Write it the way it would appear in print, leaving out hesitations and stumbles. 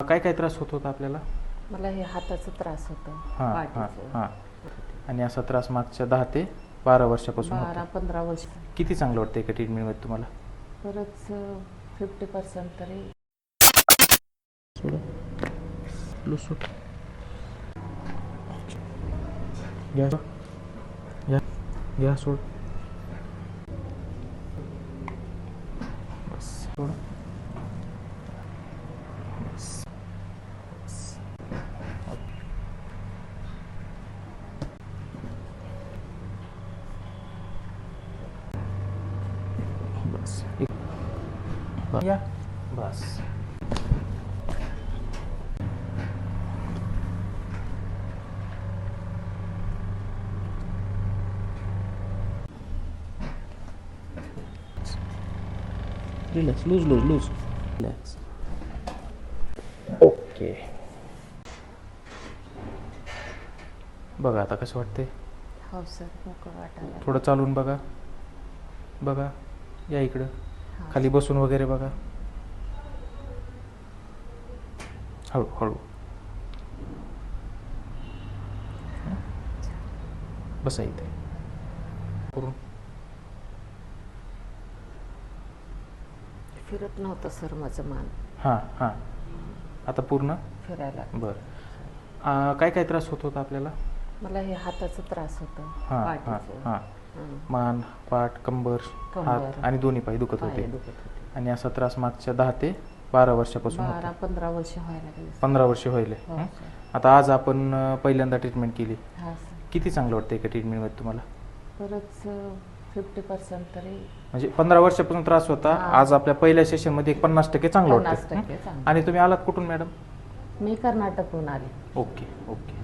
काय काय त्रास होत होता आपल्याला? मला हे हाताचा त्रास होता, हां हां पाठीचं. हां. आणि असा त्रास मागच्या 10 ते 12 वर्षापासून होता. 12-15 वर्ष. किती चांगलं वाटतं एका ट्रीटमेंटमध्ये तुम्हाला? बरंच 50% तरी. सोडा लूज सोड. घ्या घ्या घ्या सोड. बस सोडा. बस बस या बस. Relax, loose loose loose. Relax. Okay. बघा आता कसं वाटते? हो सर, मोकळं वाटायला. थोडं चालून बघा. बघा या इकडं. हां. खाली बसून वगैरे बघा. हळू हळू. बसा इथे करून. फिरत नव्हतं सर माझं मान. हां हां. आता पूर्ण फिरायला. बरं. काय काय त्रास होत होता आपल्याला? मला हे हाताचा त्रास होता, हां हां पाठीचं. हां. मान, पाठ, कंबर, हात आणि दोन्ही पाय दुखत पाय होते. दुखत होते. आणि असा त्रास मागच्या 10 ते 12 वर्षापासून होता. 12-15 वर्ष व्हायला लागली. 15 वर्ष व्हायले. हो सर. आता आज आपण पहिल्यांदा ट्रीटमेंट केली. हां सर. किती चांगलं वाटतं एका ट्रीटमेंटमध्ये तुम्हाला? बरंच 50% तरी. म्हणजे 15 वर्षापासून त्रास होता, हां. आज आपल्या पहिल्या सेशनमध्ये 50% चांगलं वाटतं. 50% चांगलं. आणि तुम्ही आलात कुठून मॅडम? मी कर्नाटकहून आले. Okay okay.